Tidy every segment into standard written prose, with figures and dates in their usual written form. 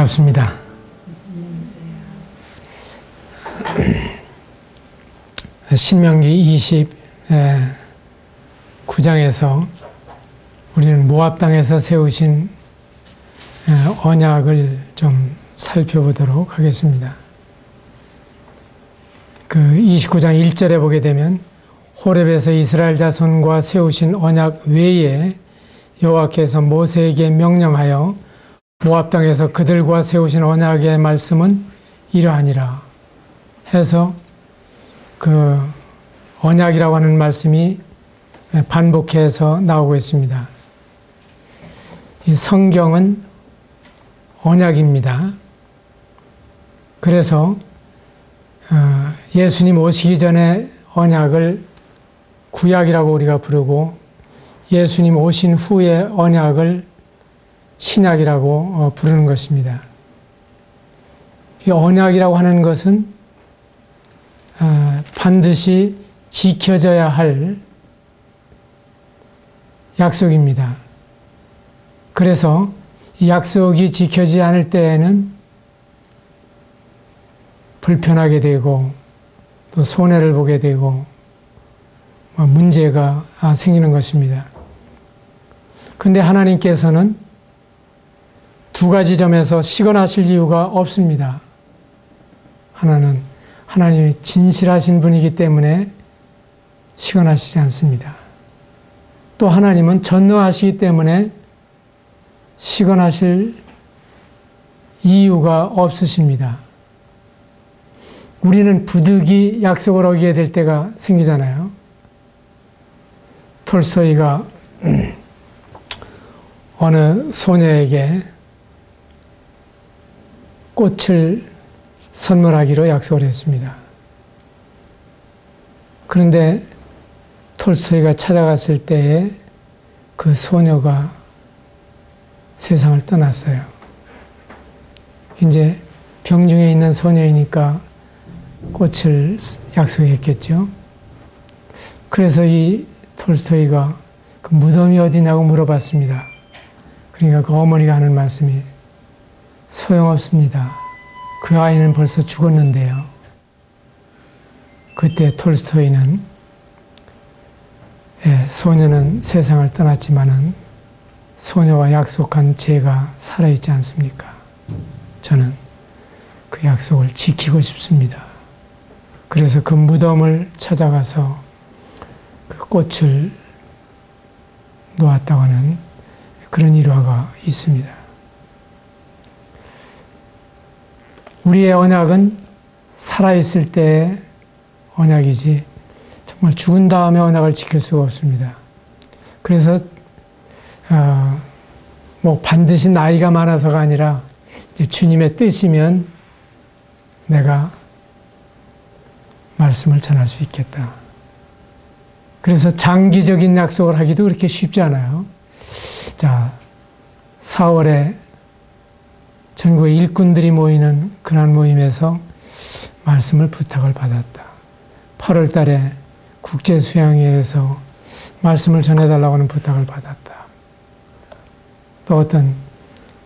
반갑습니다. 신명기 29장에서 우리는 모압 땅에서 세우신 언약을 좀 살펴보도록 하겠습니다. 그 29장 1절에 보게 되면 호렙에서 이스라엘 자손과 세우신 언약 외에 여호와께서 모세에게 명령하여 모압 땅에서 그들과 세우신 언약의 말씀은 이러하니라 해서 그 언약이라고 하는 말씀이 반복해서 나오고 있습니다. 이 성경은 언약입니다. 그래서 예수님 오시기 전에 언약을 구약이라고 우리가 부르고 예수님 오신 후에 언약을 신약이라고 부르는 것입니다. 이 언약이라고 하는 것은 반드시 지켜져야 할 약속입니다. 그래서 이 약속이 지켜지지 않을 때에는 불편하게 되고 또 손해를 보게 되고 문제가 생기는 것입니다. 그런데 하나님께서는 두 가지 점에서 시건하실 이유가 없습니다. 하나는 하나님이 진실하신 분이기 때문에 시건하시지 않습니다. 또 하나님은 전능하시기 때문에 시건하실 이유가 없으십니다. 우리는 부득이 약속을 어기게 될 때가 생기잖아요. 톨스토이가 어느 소녀에게 꽃을 선물하기로 약속을 했습니다. 그런데 톨스토이가 찾아갔을 때에 그 소녀가 세상을 떠났어요. 이제 병중에 있는 소녀이니까 꽃을 약속했겠죠. 그래서 이 톨스토이가 그 무덤이 어디냐고 물어봤습니다. 그러니까 그 어머니가 하는 말씀이 소용없습니다. 그 아이는 벌써 죽었는데요. 그때 톨스토이는 소녀는 세상을 떠났지만은 소녀와 약속한 제가 살아있지 않습니까? 저는 그 약속을 지키고 싶습니다. 그래서 그 무덤을 찾아가서 그 꽃을 놓았다고 하는 그런 일화가 있습니다. 우리의 언약은 살아있을 때의 언약이지 정말 죽은 다음에 언약을 지킬 수가 없습니다. 그래서 반드시 나이가 많아서가 아니라 이제 주님의 뜻이면 내가 말씀을 전할 수 있겠다. 그래서 장기적인 약속을 하기도 그렇게 쉽지 않아요. 자, 4월에 전국의 일꾼들이 모이는 그날 모임에서 말씀을 부탁을 받았다. 8월 달에 국제수양회에서 말씀을 전해달라고 하는 부탁을 받았다. 또 어떤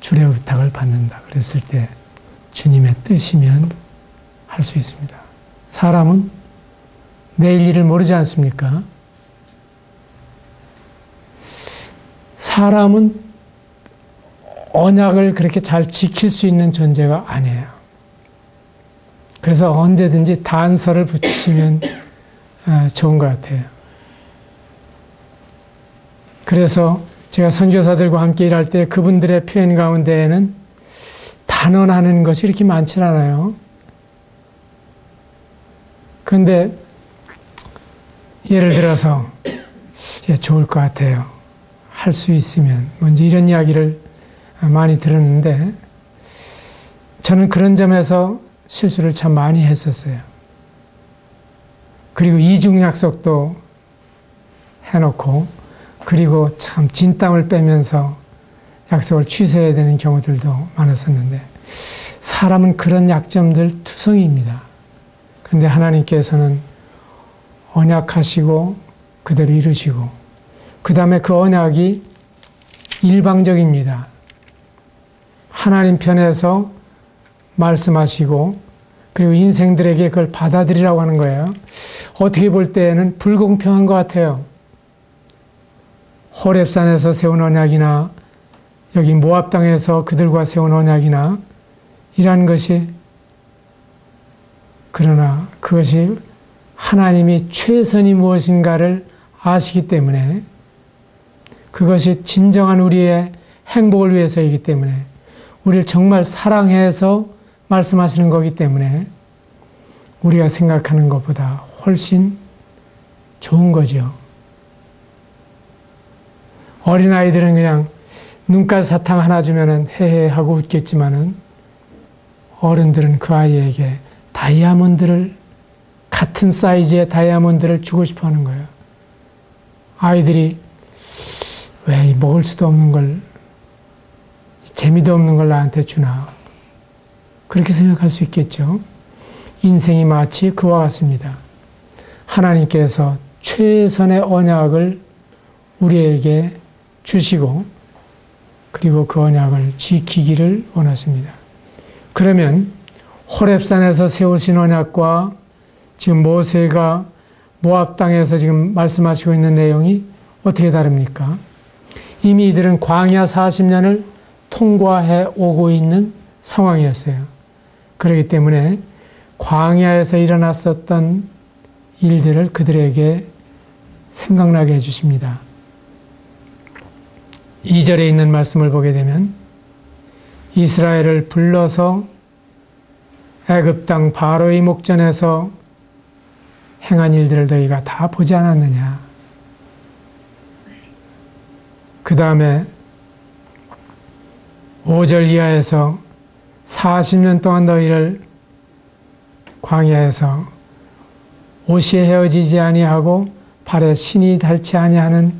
주례 부탁을 받는다. 그랬을 때 주님의 뜻이면 할 수 있습니다. 사람은 내일 일을 모르지 않습니까? 사람은 언약을 그렇게 잘 지킬 수 있는 존재가 아니에요. 그래서 언제든지 단서를 붙이시면 좋은 것 같아요. 그래서 제가 선교사들과 함께 일할 때 그분들의 표현 가운데에는 단언하는 것이 이렇게 많지 않아요. 그런데 예를 들어서 좋을 것 같아요. 할 수 있으면 먼저 이런 이야기를 많이 들었는데 저는 그런 점에서 실수를 참 많이 했었어요. 그리고 이중 약속도 해놓고 그리고 참 진땀을 빼면서 약속을 취소해야 되는 경우들도 많았었는데 사람은 그런 약점들 투성이입니다. 그런데 하나님께서는 언약하시고 그대로 이루시고 그 다음에 그 언약이 일방적입니다. 하나님 편에서 말씀하시고 그리고 인생들에게 그걸 받아들이라고 하는 거예요. 어떻게 볼 때에는 불공평한 것 같아요. 호렙산에서 세운 언약이나 여기 모압 땅에서 그들과 세운 언약이나 이러한 것이, 그러나 그것이 하나님이 최선이 무엇인가를 아시기 때문에, 그것이 진정한 우리의 행복을 위해서이기 때문에, 우리를 정말 사랑해서 말씀하시는 거기 때문에 우리가 생각하는 것보다 훨씬 좋은 거죠. 어린아이들은 그냥 눈깔 사탕 하나 주면은 헤헤 하고 웃겠지만은 어른들은 그 아이에게 다이아몬드를, 같은 사이즈의 다이아몬드를 주고 싶어 하는 거예요. 아이들이 왜 먹을 수도 없는 걸, 재미도 없는 걸 나한테 주나, 그렇게 생각할 수 있겠죠. 인생이 마치 그와 같습니다. 하나님께서 최선의 언약을 우리에게 주시고 그리고 그 언약을 지키기를 원하십니다. 그러면 호렙산에서 세우신 언약과 지금 모세가 모압 땅에서 지금 말씀하시고 있는 내용이 어떻게 다릅니까? 이미 이들은 광야 40년을 통과해 오고 있는 상황이었어요. 그렇기 때문에 광야에서 일어났었던 일들을 그들에게 생각나게 해주십니다. 2절에 있는 말씀을 보게 되면 이스라엘을 불러서 애굽 땅 바로의 목전에서 행한 일들을 너희가 다 보지 않았느냐. 그 다음에 5절 이하에서 40년 동안 너희를 광야에서 옷이 헤어지지 아니하고 발에 신이 닳지 아니하는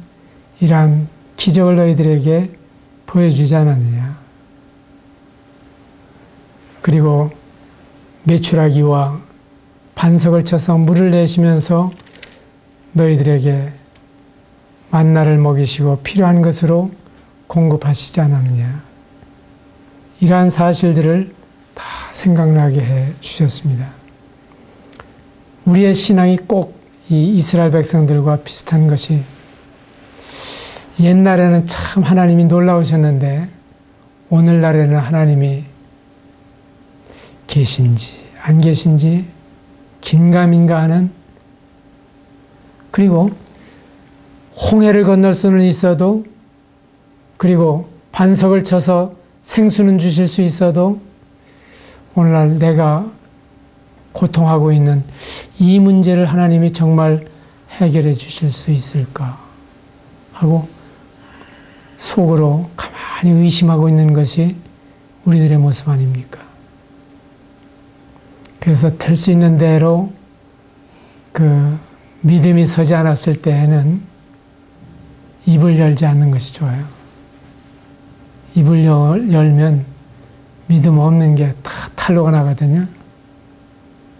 이러한 기적을 너희들에게 보여주지 않았느냐. 그리고 메추라기와 반석을 쳐서 물을 내시면서 너희들에게 만나를 먹이시고 필요한 것으로 공급하시지 않았느냐. 이러한 사실들을 다 생각나게 해 주셨습니다. 우리의 신앙이 꼭 이 이스라엘 백성들과 비슷한 것이, 옛날에는 참 하나님이 놀라우셨는데 오늘날에는 하나님이 계신지 안 계신지 긴가민가 하는, 그리고 홍해를 건널 수는 있어도, 그리고 반석을 쳐서 생수는 주실 수 있어도 오늘날 내가 고통하고 있는 이 문제를 하나님이 정말 해결해 주실 수 있을까 하고 속으로 가만히 의심하고 있는 것이 우리들의 모습 아닙니까? 그래서 될 수 있는 대로 그 믿음이 서지 않았을 때에는 입을 열지 않는 것이 좋아요. 입을 열면 믿음 없는 게 다 탄로가 나거든요.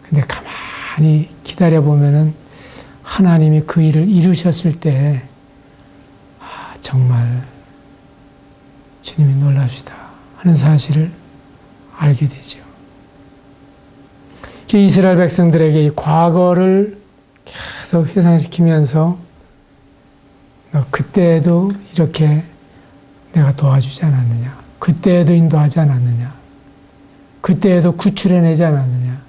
근데 가만히 기다려보면은 하나님이 그 일을 이루셨을 때, 정말 주님이 놀라시다 하는 사실을 알게 되죠. 이스라엘 백성들에게 이 과거를 계속 회상시키면서 너 그때에도 이렇게 내가 도와주지 않았느냐, 그때에도 인도하지 않았느냐, 그때에도 구출해내지 않았느냐.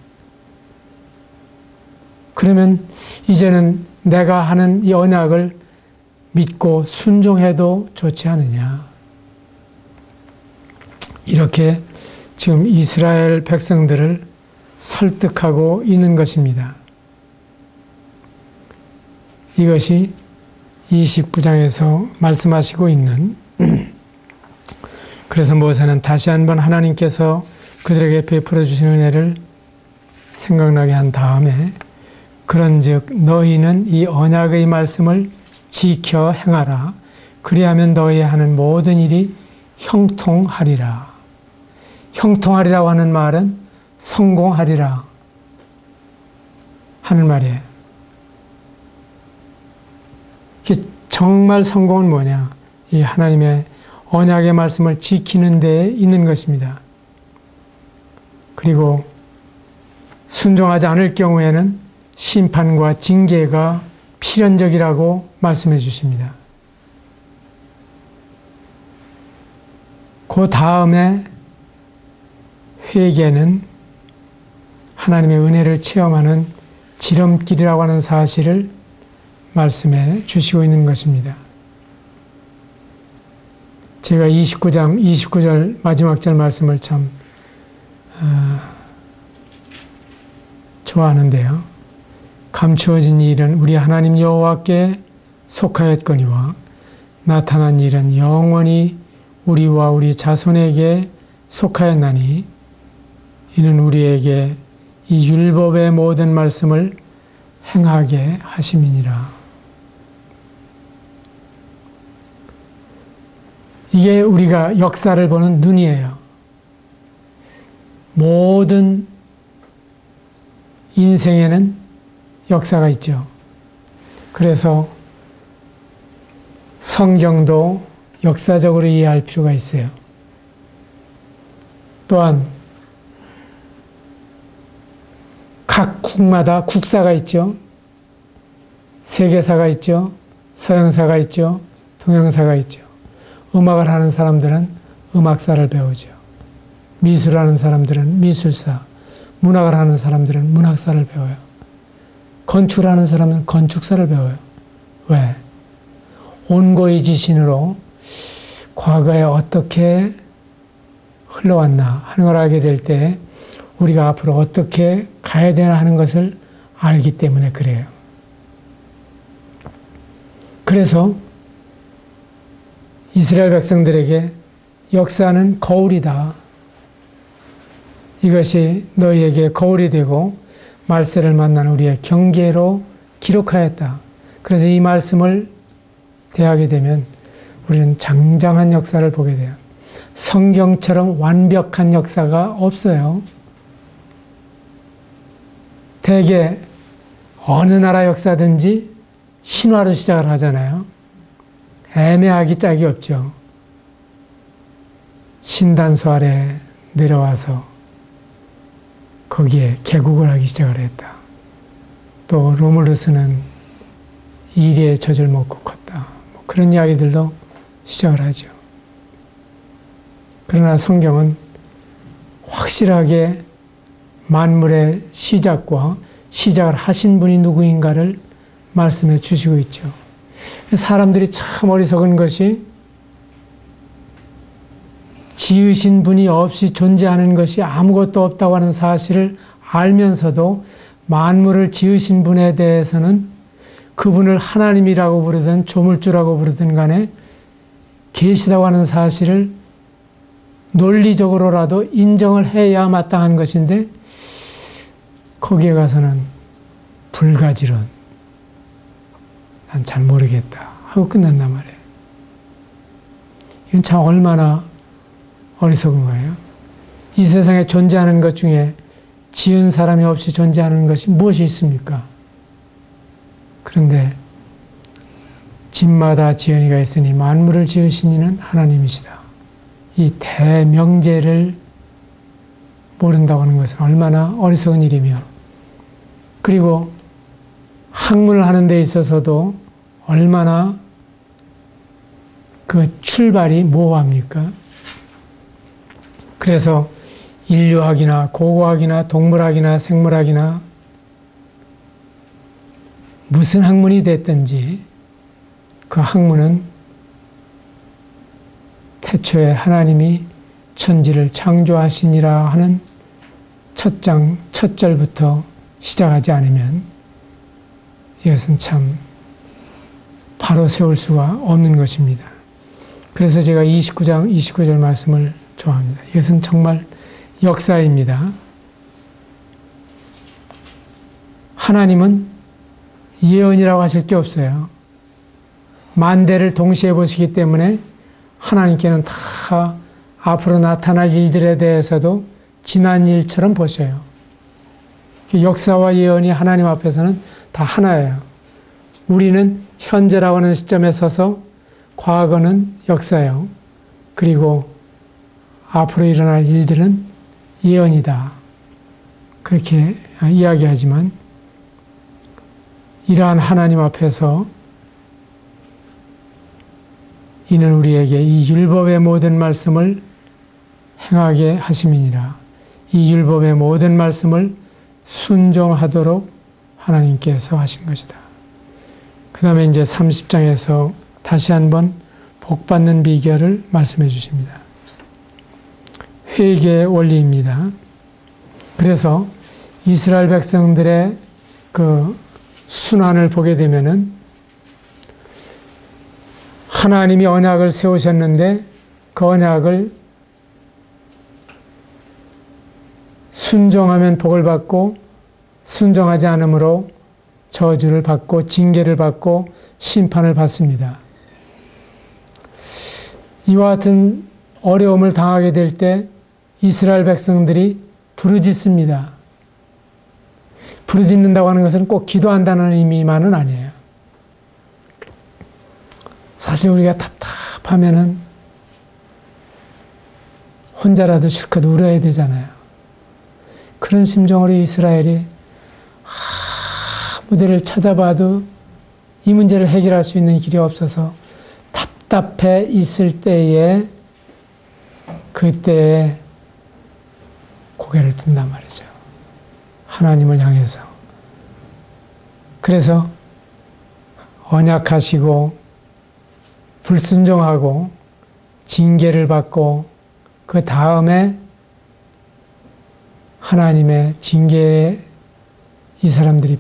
그러면 이제는 내가 하는 이 언약을 믿고 순종해도 좋지 않느냐. 이렇게 지금 이스라엘 백성들을 설득하고 있는 것입니다. 이것이 29장에서 말씀하시고 있는, 그래서 모세는 다시 한번 하나님께서 그들에게 베풀어 주신 은혜를 생각나게 한 다음에, 그런즉 너희는 이 언약의 말씀을 지켜 행하라. 그리하면 너희 하는 모든 일이 형통하리라. 형통하리라고 하는 말은 성공하리라 하는 말이에요. 정말 성공은 뭐냐? 이 하나님의 언약의 말씀을 지키는 데에 있는 것입니다. 그리고 순종하지 않을 경우에는 심판과 징계가 필연적이라고 말씀해 주십니다. 그 다음에 회개는 하나님의 은혜를 체험하는 지름길이라고 하는 사실을 말씀해 주시고 있는 것입니다. 제가 29장 29절 마지막 절 말씀을 참 좋아하는데요. 감추어진 일은 우리 하나님 여호와께 속하였거니와 나타난 일은 영원히 우리와 우리 자손에게 속하였나니 이는 우리에게 이 율법의 모든 말씀을 행하게 하심이니라. 이게 우리가 역사를 보는 눈이에요. 모든 인생에는 역사가 있죠. 그래서 성경도 역사적으로 이해할 필요가 있어요. 또한 각 국마다 국사가 있죠. 세계사가 있죠. 서양사가 있죠. 동양사가 있죠. 음악을 하는 사람들은 음악사를 배우죠. 미술하는 사람들은 미술사, 문학을 하는 사람들은 문학사를 배워요. 건축을 하는 사람은 건축사를 배워요. 왜? 온고의 지신으로 과거에 어떻게 흘러왔나 하는 걸 알게 될 때 우리가 앞으로 어떻게 가야 되나 하는 것을 알기 때문에 그래요. 그래서 이스라엘 백성들에게 역사는 거울이다. 이것이 너희에게 거울이 되고 말세를 만나는 우리의 경계로 기록하였다. 그래서 이 말씀을 대하게 되면 우리는 장장한 역사를 보게 돼요. 성경처럼 완벽한 역사가 없어요. 대개 어느 나라 역사든지 신화로 시작을 하잖아요. 애매하기 짝이 없죠. 신단수 아래 내려와서 거기에 개국을 하기 시작을 했다. 또 로물루스는 이리의 젖을 먹고 컸다. 뭐 그런 이야기들도 시작을 하죠. 그러나 성경은 확실하게 만물의 시작과 시작을 하신 분이 누구인가를 말씀해 주시고 있죠. 사람들이 참 어리석은 것이 지으신 분이 없이 존재하는 것이 아무것도 없다고 하는 사실을 알면서도 만물을 지으신 분에 대해서는 그분을 하나님이라고 부르든 조물주라고 부르든 간에 계시다고 하는 사실을 논리적으로라도 인정을 해야 마땅한 것인데 거기에 가서는 불가지론, 난 잘 모르겠다 하고 끝난단 말이에요. 이건 참 얼마나 어리석은 거예요. 이 세상에 존재하는 것 중에 지은 사람이 없이 존재하는 것이 무엇이 있습니까? 그런데 집마다 지은이가 있으니 만물을 지으신 이는 하나님이시다. 이 대명제를 모른다고 하는 것은 얼마나 어리석은 일이며, 그리고 학문을 하는 데 있어서도 얼마나 그 출발이 모호합니까? 그래서 인류학이나 고고학이나 동물학이나 생물학이나 무슨 학문이 됐든지 그 학문은 태초에 하나님이 천지를 창조하시니라 하는 첫 장, 첫 절부터 시작하지 않으면 이것은 참 바로 세울 수가 없는 것입니다. 그래서 제가 29장 29절 말씀을 좋아합니다. 이것은 정말 역사입니다. 하나님은 예언이라고 하실 게 없어요. 만대를 동시에 보시기 때문에 하나님께는 다 앞으로 나타날 일들에 대해서도 지난 일처럼 보셔요. 역사와 예언이 하나님 앞에서는 다 하나예요. 우리는 현재라고 하는 시점에 서서 과거는 역사요, 그리고 앞으로 일어날 일들은 예언이다. 그렇게 이야기하지만 이러한 하나님 앞에서 이는 우리에게 이 율법의 모든 말씀을 행하게 하심이니라. 이 율법의 모든 말씀을 순종하도록 하나님께서 하신 것이다. 그 다음에 이제 30장에서 다시 한번 복받는 비결을 말씀해 주십니다. 회개의 원리입니다. 그래서 이스라엘 백성들의 그 순환을 보게 되면은 하나님이 언약을 세우셨는데 그 언약을 순종하면 복을 받고 순종하지 않으므로 저주를 받고 징계를 받고 심판을 받습니다. 이와 같은 어려움을 당하게 될 때 이스라엘 백성들이 부르짖습니다. 부르짖는다고 하는 것은 꼭 기도한다는 의미만은 아니에요. 사실 우리가 답답하면은 혼자라도 실컷 울어야 되잖아요. 그런 심정으로 이스라엘이 아무데를 찾아봐도 이 문제를 해결할 수 있는 길이 없어서 답답해 있을 때에 그때에 고개를 든단 말이죠. 하나님을 향해서. 그래서 언약하시고 불순종하고 징계를 받고 그 다음에 하나님의 징계에 이 사람들이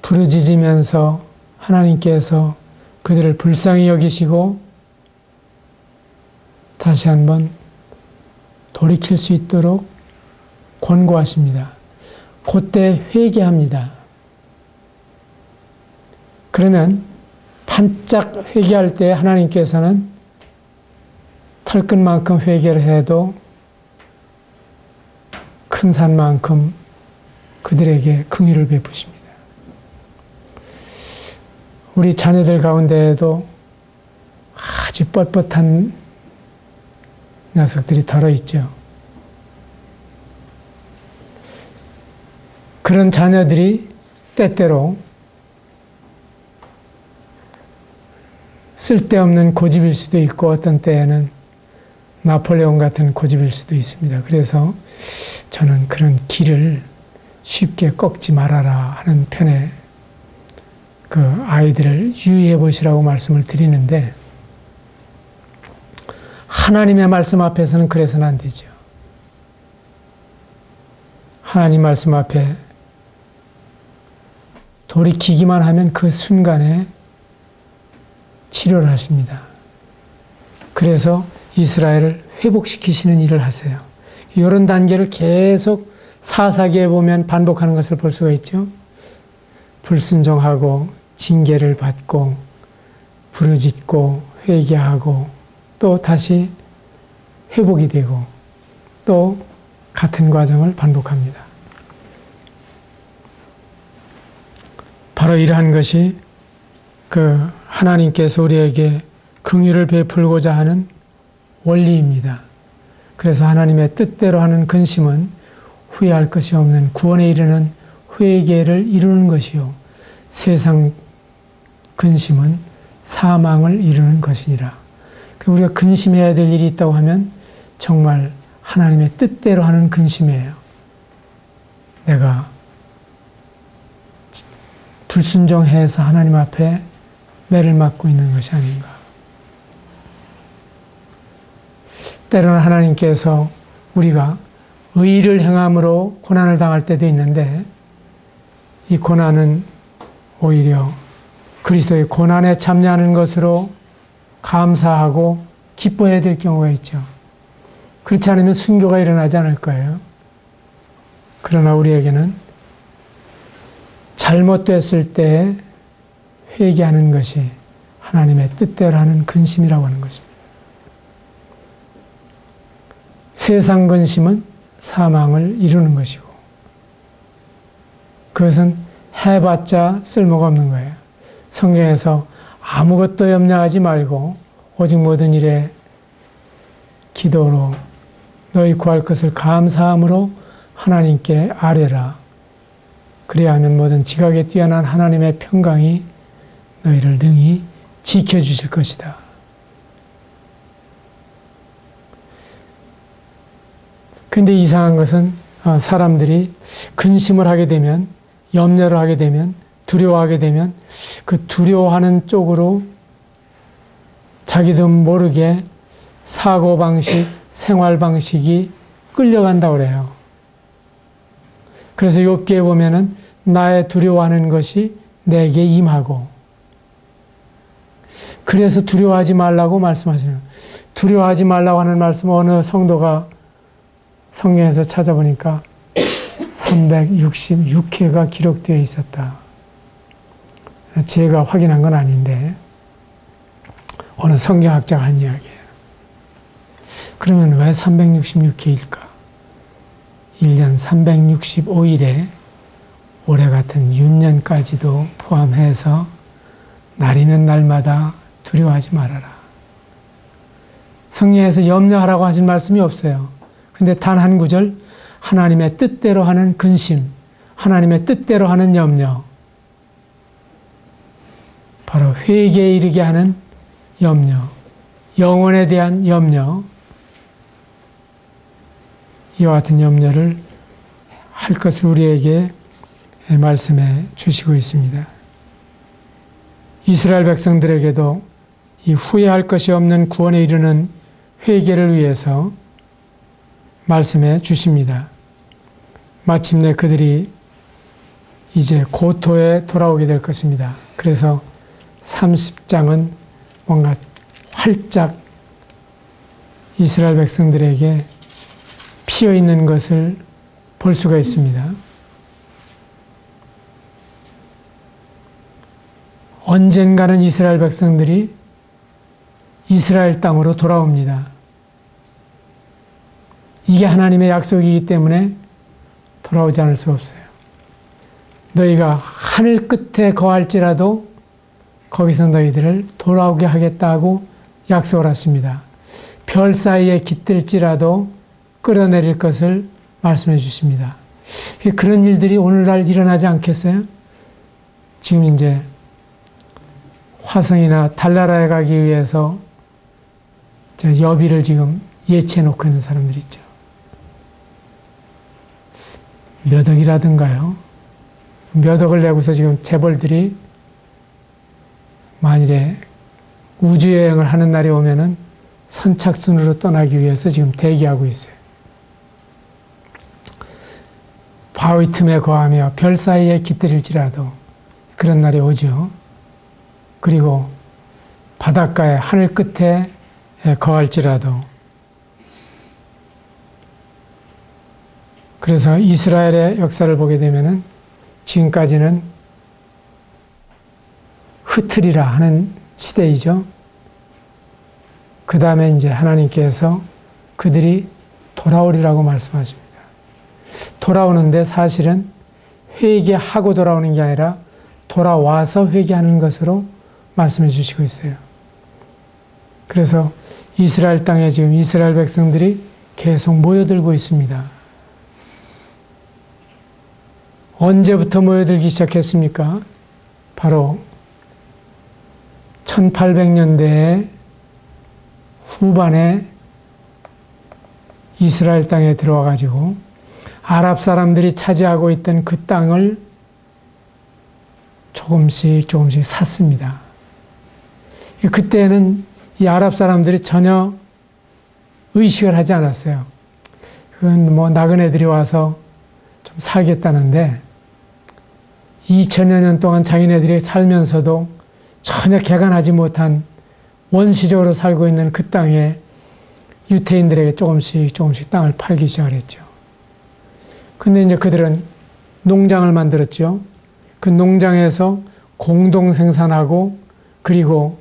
부르짖으면서 하나님께서 그들을 불쌍히 여기시고 다시 한번 돌이킬 수 있도록 권고하십니다. 그때 회개합니다. 그러면 반짝 회개할 때 하나님께서는 털끝만큼 회개를 해도 큰 산만큼 그들에게 긍휼을 베푸십니다. 우리 자녀들 가운데에도 아주 뻣뻣한 녀석들이 덜어있죠. 그런 자녀들이 때때로 쓸데없는 고집일 수도 있고 어떤 때에는 나폴레옹 같은 고집일 수도 있습니다. 그래서 저는 그런 길을 쉽게 꺾지 말아라 하는 편에 그 아이들을 유의해 보시라고 말씀을 드리는데 하나님의 말씀 앞에서는 그래서는 안 되죠. 하나님 말씀 앞에 돌이키기만 하면 그 순간에 치료를 하십니다. 그래서 이스라엘을 회복시키시는 일을 하세요. 이런 단계를 계속 사사기에 보면 반복하는 것을 볼 수가 있죠. 불순종하고 징계를 받고 부르짖고 회개하고 또 다시 회복이 되고 또 같은 과정을 반복합니다. 바로 이러한 것이 그 하나님께서 우리에게 긍휼을 베풀고자 하는 원리입니다. 그래서 하나님의 뜻대로 하는 근심은 후회할 것이 없는 구원에 이르는 회개를 이루는 것이요 세상 근심은 사망을 이루는 것이니라. 우리가 근심해야 될 일이 있다고 하면 정말 하나님의 뜻대로 하는 근심이에요. 내가 불순종해서 하나님 앞에 매를 맞고 있는 것이 아닌가. 때로는 하나님께서 우리가 의를 행함으로 고난을 당할 때도 있는데 이 고난은 오히려 그리스도의 고난에 참여하는 것으로 감사하고 기뻐해야 될 경우가 있죠. 그렇지 않으면 순교가 일어나지 않을 거예요. 그러나 우리에게는 잘못됐을 때 회개하는 것이 하나님의 뜻대로 하는 근심이라고 하는 것입니다. 세상 근심은 사망을 이루는 것이고 그것은 해봤자 쓸모가 없는 거예요. 성경에서 아무것도 염려하지 말고 오직 모든 일에 기도로 너희 구할 것을 감사함으로 하나님께 아뢰라. 그리하면 모든 지각에 뛰어난 하나님의 평강이 너희를 능히 지켜주실 것이다. 근데 이상한 것은 사람들이 근심을 하게 되면, 염려를 하게 되면, 두려워하게 되면 그 두려워하는 쪽으로 자기도 모르게 사고방식, 생활방식이 끌려간다고 그래요. 그래서 욥기에 보면은 나의 두려워하는 것이 내게 임하고, 그래서 두려워하지 말라고 말씀하시는 거예요. 두려워하지 말라고 하는 말씀 어느 성도가 성경에서 찾아보니까 366회가 기록되어 있었다. 제가 확인한 건 아닌데 어느 성경학자가 한 이야기예요. 그러면 왜 366회일까? 1년 365일에 올해 같은 윤년까지도 포함해서 날이면 날마다 두려워하지 말아라. 성경에서 염려하라고 하신 말씀이 없어요. 근데 단 한 구절, 하나님의 뜻대로 하는 근심, 하나님의 뜻대로 하는 염려, 바로 회개에 이르게 하는 염려, 영혼에 대한 염려, 이와 같은 염려를 할 것을 우리에게 말씀해 주시고 있습니다. 이스라엘 백성들에게도 이 후회할 것이 없는 구원에 이르는 회개를 위해서 말씀해 주십니다. 마침내 그들이 이제 고토에 돌아오게 될 것입니다. 그래서 30장은 뭔가 활짝 이스라엘 백성들에게 피어 있는 것을 볼 수가 있습니다. 언젠가는 이스라엘 백성들이 이스라엘 땅으로 돌아옵니다. 이게 하나님의 약속이기 때문에 돌아오지 않을 수 없어요. 너희가 하늘 끝에 거할지라도 거기서 너희들을 돌아오게 하겠다고 약속을 하십니다. 별 사이에 깃들지라도 끌어내릴 것을 말씀해 주십니다. 그런 일들이 오늘날 일어나지 않겠어요? 지금 이제 화성이나 달나라에 가기 위해서 여비를 지금 예치해 놓고 있는 사람들 있죠. 몇 억이라든가요. 몇 억을 내고서 지금 재벌들이 만일에 우주여행을 하는 날이 오면은 선착순으로 떠나기 위해서 지금 대기하고 있어요. 바위 틈에 거하며 별 사이에 깃들일지라도 그런 날이 오죠. 그리고 바닷가에 하늘 끝에 거할지라도. 그래서 이스라엘의 역사를 보게 되면은 지금까지는 흩으리라 하는 시대이죠. 그 다음에 이제 하나님께서 그들이 돌아오리라고 말씀하십니다. 돌아오는데 사실은 회개하고 돌아오는 게 아니라 돌아와서 회개하는 것으로 말씀해 주시고 있어요. 그래서 이스라엘 땅에 지금 이스라엘 백성들이 계속 모여들고 있습니다. 언제부터 모여들기 시작했습니까? 바로 1800년대 후반에 이스라엘 땅에 들어와 가지고 아랍 사람들이 차지하고 있던 그 땅을 조금씩 샀습니다. 그때는 이 아랍 사람들이 전혀 의식을 하지 않았어요. 그건 뭐 나그네들이 와서 좀 살겠다는데 2000여 년 동안 자기네들이 살면서도 전혀 개간하지 못한 원시적으로 살고 있는 그 땅에 유태인들에게 조금씩 땅을 팔기 시작을 했죠. 근데 이제 그들은 농장을 만들었죠. 그 농장에서 공동 생산하고 그리고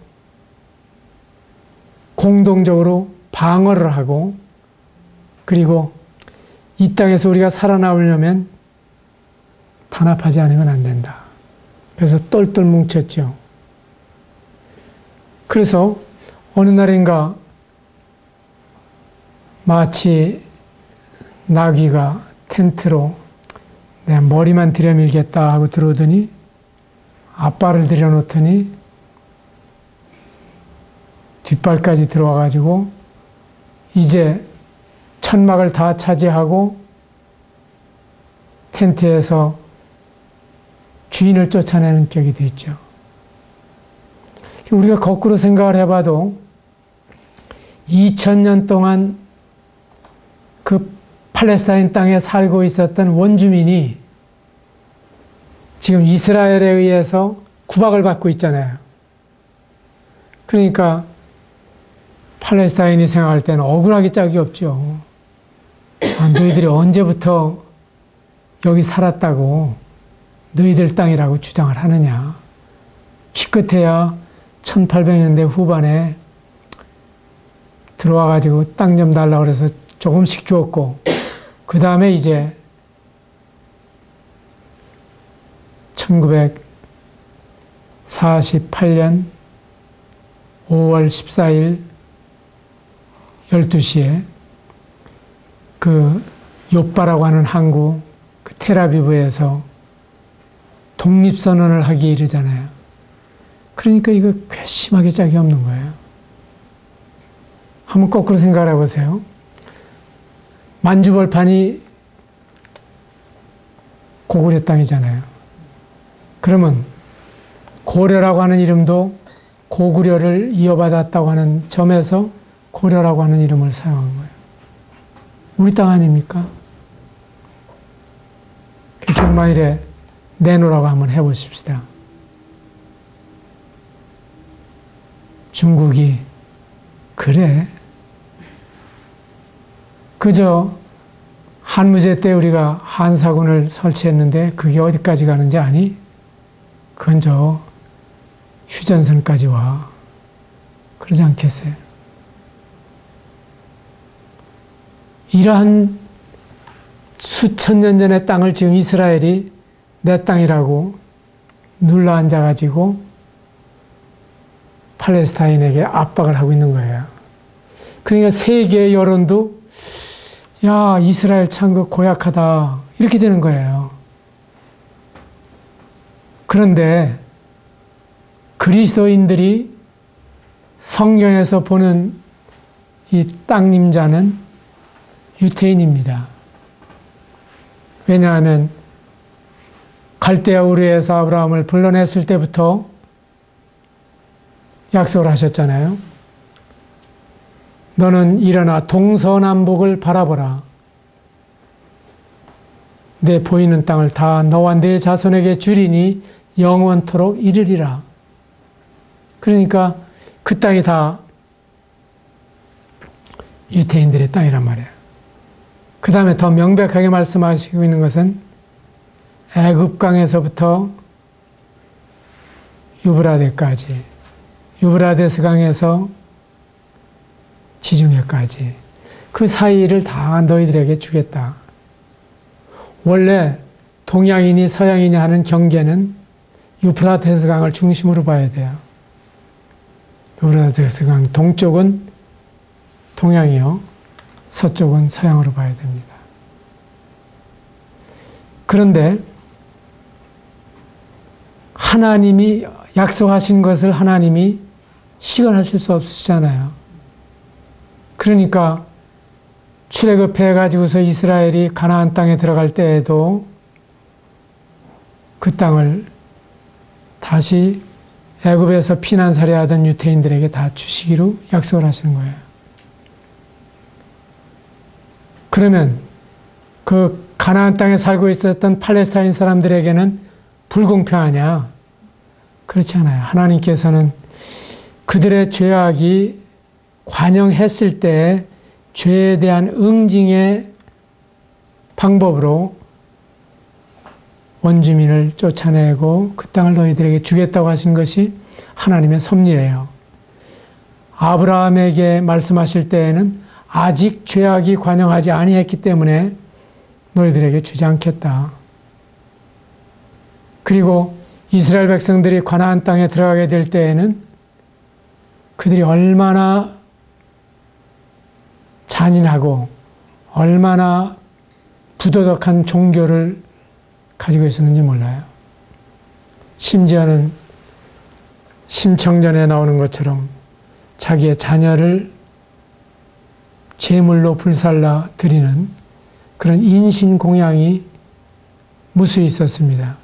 공동적으로 방어를 하고 그리고 이 땅에서 우리가 살아남으려면 단합하지 않으면 안 된다. 그래서 똘똘 뭉쳤죠. 그래서 어느 날인가 마치 나귀가 텐트로 내 머리만 들여밀겠다 하고 들어오더니 앞발을 들여놓더니 뒷발까지 들어와가지고 이제 천막을 다 차지하고 텐트에서 주인을 쫓아내는 격이 있죠. 우리가 거꾸로 생각을 해봐도 2000년 동안 그 팔레스타인 땅에 살고 있었던 원주민이 지금 이스라엘에 의해서 구박을 받고 있잖아요. 그러니까 팔레스타인이 생각할 때는 억울하기 짝이 없죠. 너희들이 언제부터 여기 살았다고 너희들 땅이라고 주장을 하느냐. 기껏해야 1800년대 후반에 들어와가지고 땅 좀 달라고 그래서 조금씩 주었고, 그 다음에 이제 1948년 5월 14일 12시에 그 요빠라고 하는 항구 그 텔아비브에서 독립선언을 하기에 이르잖아요. 그러니까 이거 괘씸하게 짝이 없는 거예요. 한번 거꾸로 생각을 해보세요. 만주벌판이 고구려 땅이잖아요. 그러면 고려라고 하는 이름도 고구려를 이어받았다고 하는 점에서 고려라고 하는 이름을 사용한 거예요. 우리 땅 아닙니까? 정말이래 내놓으라고 한번 해보십시다. 중국이 그래. 그저 한무제 때 우리가 한사군을 설치했는데 그게 어디까지 가는지 아니? 그건 저 휴전선까지 와. 그러지 않겠어요? 이러한 수천 년 전의 땅을 지금 이스라엘이 내 땅이라고 눌러앉아가지고 팔레스타인에게 압박을 하고 있는 거예요. 그러니까 세계의 여론도 야, 이스라엘 참 그 고약하다 이렇게 되는 거예요. 그런데 그리스도인들이 성경에서 보는 이 땅림자는 유태인입니다. 왜냐하면 갈대아 우르에서 아브라함을 불러냈을 때부터 약속을 하셨잖아요. 너는 일어나 동서남북을 바라보라. 내 보이는 땅을 다 너와 내 자손에게 주리니 영원토록 이르리라. 그러니까 그 땅이 다 유태인들의 땅이란 말이에요. 그 다음에 더 명백하게 말씀하시고 있는 것은 애굽강에서부터 유브라데까지, 유브라데스 강에서 지중해까지 그 사이를 다 너희들에게 주겠다. 원래 동양인이 서양인이 하는 경계는 유프라테스 강을 중심으로 봐야 돼요. 유프라테스 강 동쪽은 동양이요, 서쪽은 서양으로 봐야 됩니다. 그런데 하나님이 약속하신 것을 하나님이 시건하실 수 없으시잖아요. 그러니까 출애굽해가지고서 이스라엘이 가나안 땅에 들어갈 때에도 그 땅을 다시 애굽에서 피난살이 하던 유태인들에게 다 주시기로 약속을 하시는 거예요. 그러면 그 가나안 땅에 살고 있었던 팔레스타인 사람들에게는 불공평하냐? 그렇지 않아요. 하나님께서는 그들의 죄악이 관영했을 때 죄에 대한 응징의 방법으로 원주민을 쫓아내고 그 땅을 너희들에게 주겠다고 하신 것이 하나님의 섭리예요. 아브라함에게 말씀하실 때에는 아직 죄악이 관영하지 아니했기 때문에 너희들에게 주지 않겠다. 그리고 이스라엘 백성들이 가나안 땅에 들어가게 될 때에는 그들이 얼마나 잔인하고 얼마나 부도덕한 종교를 가지고 있었는지 몰라요. 심지어는 심청전에 나오는 것처럼 자기의 자녀를 제물로 불살라 드리는 그런 인신공양이 무수히 있었습니다.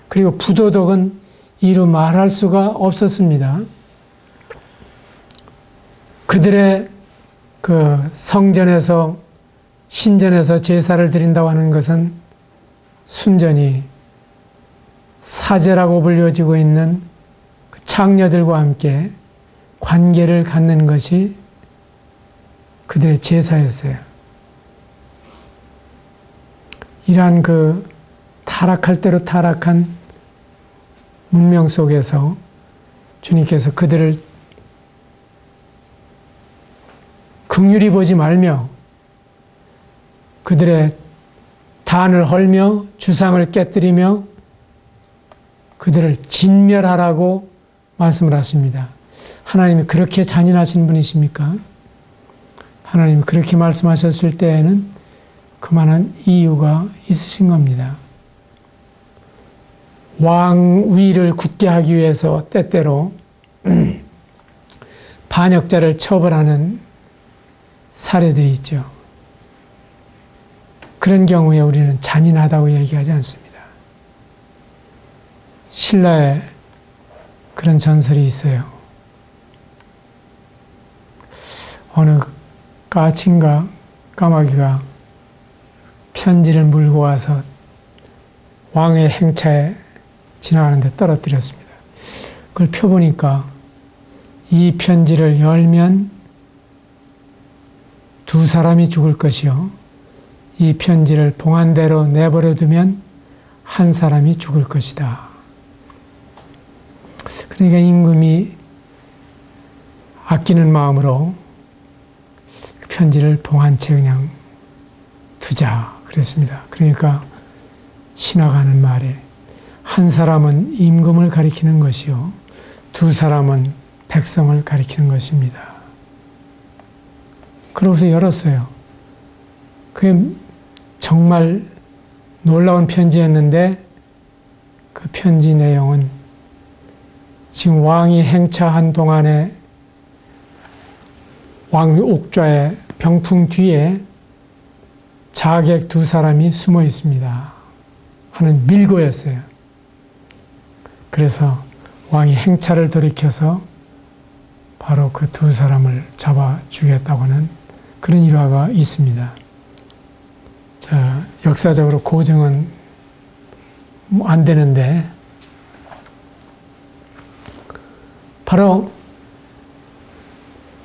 그리고 부도덕은 이루 말할 수가 없었습니다. 그들의 그 성전에서 신전에서 제사를 드린다고 하는 것은 순전히 사제라고 불려지고 있는 창녀들과 함께 관계를 갖는 것이 그들의 제사였어요. 이러한 그 타락할 대로 타락한 문명 속에서 주님께서 그들을 긍휼히 보지 말며 그들의 단을 헐며 주상을 깨뜨리며 그들을 진멸하라고 말씀을 하십니다. 하나님이 그렇게 잔인하신 분이십니까? 하나님이 그렇게 말씀하셨을 때에는 그만한 이유가 있으신 겁니다. 왕위를 굳게 하기 위해서 때때로 반역자를 처벌하는 사례들이 있죠. 그런 경우에 우리는 잔인하다고 얘기하지 않습니다. 신라에 그런 전설이 있어요. 어느 까친가 까마귀가 편지를 물고 와서 왕의 행차에 지나가는데 떨어뜨렸습니다. 그걸 펴보니까 이 편지를 열면 두 사람이 죽을 것이요. 이 편지를 봉안대로 내버려 두면 한 사람이 죽을 것이다. 그러니까 임금이 아끼는 마음으로 그 편지를 봉안채 그냥 두자 그랬습니다. 그러니까 신화가 하는 말에 한 사람은 임금을 가리키는 것이요. 두 사람은 백성을 가리키는 것입니다. 그러고서 열었어요. 그게 정말 놀라운 편지였는데 그 편지 내용은 지금 왕이 행차한 동안에 왕 옥좌의 병풍 뒤에 자객 두 사람이 숨어 있습니다 하는 밀고였어요. 그래서 왕이 행차를 돌이켜서 바로 그 두 사람을 잡아 주겠다고 하는 그런 일화가 있습니다. 자, 역사적으로 고증은 안 되는데 바로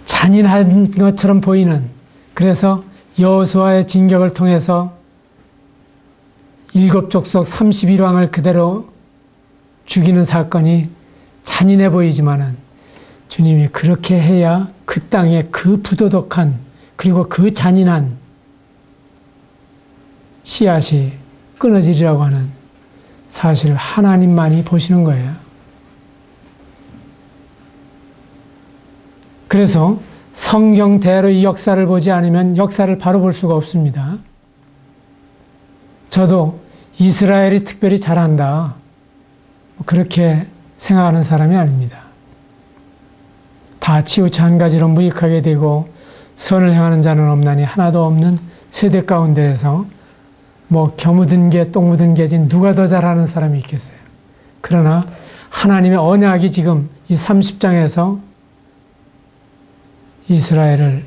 잔인한 것처럼 보이는, 그래서 여호수아의 진격을 통해서 일곱 족속 31왕을 그대로 죽이는 사건이 잔인해 보이지만은 주님이 그렇게 해야 그 땅에 그 부도덕한 그리고 그 잔인한 씨앗이 끊어지리라고 하는 사실을 하나님만이 보시는 거예요. 그래서 성경대로 이 역사를 보지 않으면 역사를 바로 볼 수가 없습니다. 저도 이스라엘이 특별히 잘한다, 그렇게 생각하는 사람이 아닙니다. 다 치우쳐 한 가지로 무익하게 되고 선을 행하는 자는 없나니 하나도 없는 세대 가운데에서 뭐 겨묻은 개, 똥 묻은 개진 누가 더 잘하는 사람이 있겠어요. 그러나 하나님의 언약이 지금 이 30장에서 이스라엘을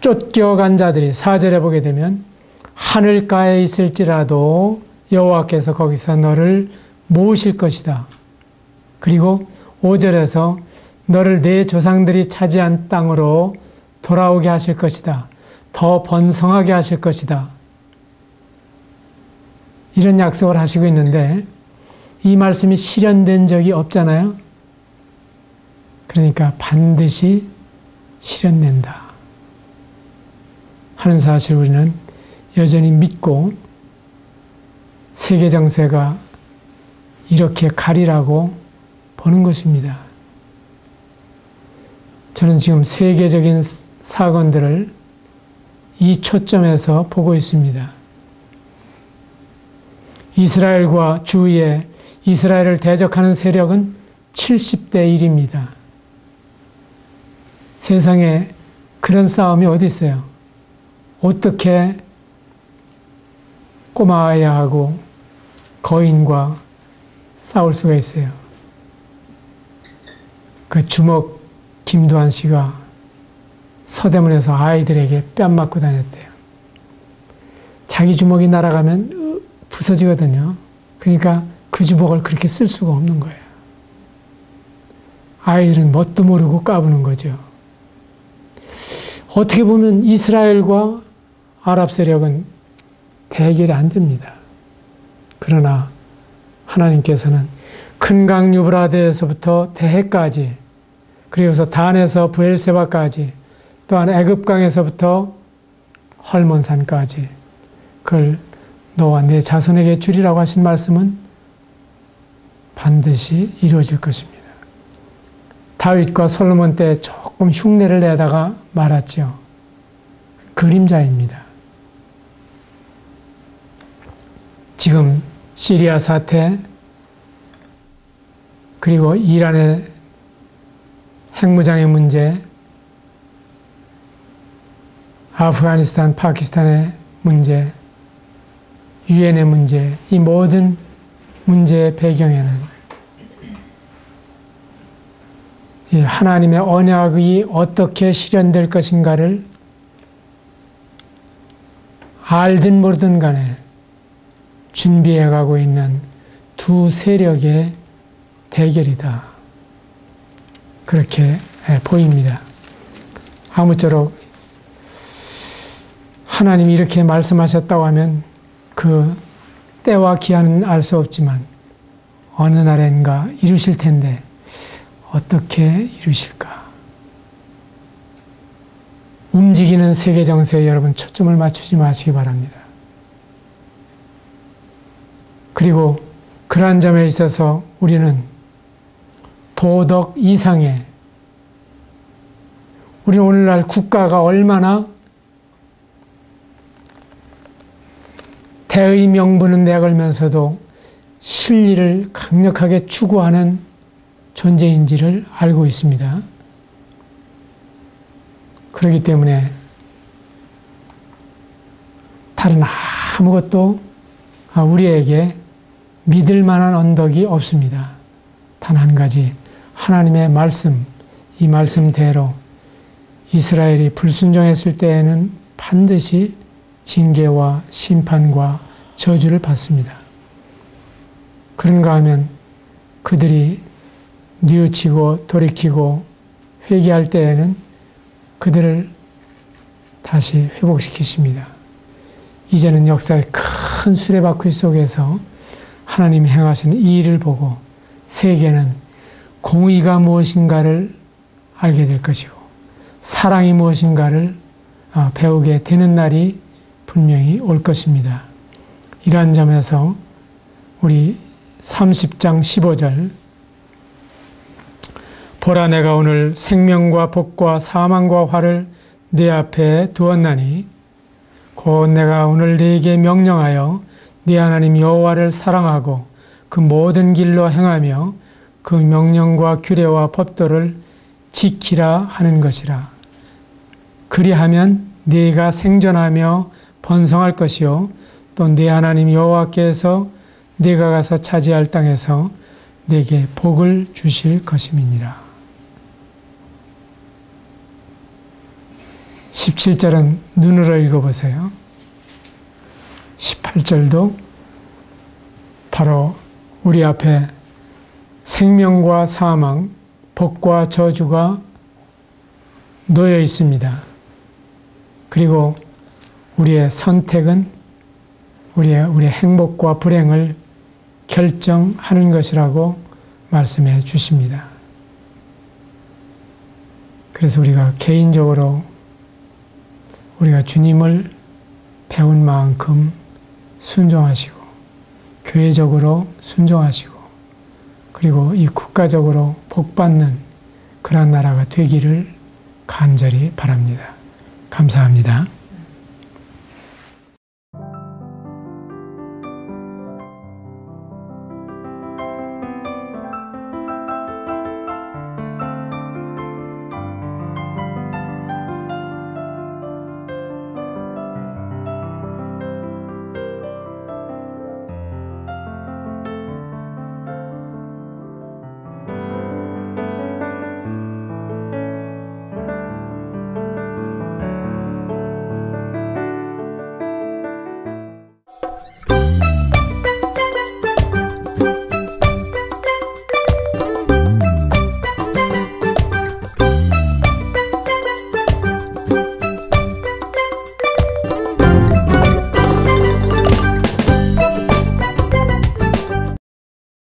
쫓겨간 자들이 4절에 보게 되면 하늘가에 있을지라도 여호와께서 거기서 너를 모으실 것이다. 그리고 5절에서 너를 내 조상들이 차지한 땅으로 돌아오게 하실 것이다. 더 번성하게 하실 것이다. 이런 약속을 하시고 있는데 이 말씀이 실현된 적이 없잖아요. 그러니까 반드시 실현된다 하는 사실 우리는 여전히 믿고 세계 정세가 이렇게 가리라고 보는 것입니다. 저는 지금 세계적인 사건들을 이 초점에서 보고 있습니다. 이스라엘과 주위에 이스라엘을 대적하는 세력은 70대 1입니다. 세상에 그런 싸움이 어디 있어요? 어떻게 꼬마야하고 거인과 싸울 수가 있어요? 그 주먹 김두한 씨가 서대문에서 아이들에게 뺨 맞고 다녔대요. 자기 주먹이 날아가면 부서지거든요. 그러니까 그 주먹을 그렇게 쓸 수가 없는 거예요. 아이들은 뭣도 모르고 까부는 거죠. 어떻게 보면 이스라엘과 아랍 세력은 대결이 안 됩니다. 그러나 하나님께서는 큰 강 유브라데에서부터 대해까지, 그리고서 단에서 브엘세바까지, 또한 애굽강에서부터 헐몬산까지 그걸 너와 내 자손에게 주리라고 하신 말씀은 반드시 이루어질 것입니다. 다윗과 솔로몬 때 조금 흉내를 내다가 말았죠. 그림자입니다. 지금 시리아 사태, 그리고 이란의 핵무장의 문제, 아프가니스탄, 파키스탄의 문제, 유엔의 문제, 이 모든 문제의 배경에는 이 하나님의 언약이 어떻게 실현될 것인가를 알든 모르든 간에 준비해가고 있는 두 세력의 대결이다. 그렇게 보입니다. 아무쪼록 하나님이 이렇게 말씀하셨다고 하면 그 때와 기한은 알 수 없지만 어느 날엔가 이루실 텐데 어떻게 이루실까? 움직이는 세계 정세에 여러분 초점을 맞추지 마시기 바랍니다. 그리고 그러한 점에 있어서 우리는 도덕 이상의, 우리는 오늘날 국가가 얼마나 대의 명분은 내걸면서도 실리를 강력하게 추구하는 존재인지를 알고 있습니다. 그렇기 때문에 다른 아무것도 우리에게 믿을 만한 언덕이 없습니다. 단 한 가지, 하나님의 말씀, 이 말씀대로 이스라엘이 불순종했을 때에는 반드시 징계와 심판과 저주를 받습니다. 그런가 하면 그들이 뉘우치고 돌이키고 회개할 때에는 그들을 다시 회복시키십니다. 이제는 역사의 큰 수레바퀴 속에서 하나님이 행하시는 이 일을 보고 세계는 공의가 무엇인가를 알게 될 것이고 사랑이 무엇인가를 배우게 되는 날이 분명히 올 것입니다. 이러한 점에서 우리 30장 15절, 보라 내가 오늘 생명과 복과 사망과 화를 네 앞에 두었나니 곧 내가 오늘 네게 명령하여 네 하나님 여호와를 사랑하고 그 모든 길로 행하며 그 명령과 규례와 법도를 지키라 하는 것이라. 그리하면 네가 생존하며 번성할 것이요 또 네 하나님 여호와께서 네가 가서 차지할 땅에서 네게 복을 주실 것임이니라. 17절은 눈으로 읽어보세요. 18절도 바로 우리 앞에 생명과 사망, 복과 저주가 놓여 있습니다. 그리고 우리의 선택은 우리의 행복과 불행을 결정하는 것이라고 말씀해 주십니다. 그래서 우리가 개인적으로 우리가 주님을 배운 만큼 순종하시고 교회적으로 순종하시고 그리고 이 국가적으로 복받는 그러한 나라가 되기를 간절히 바랍니다. 감사합니다.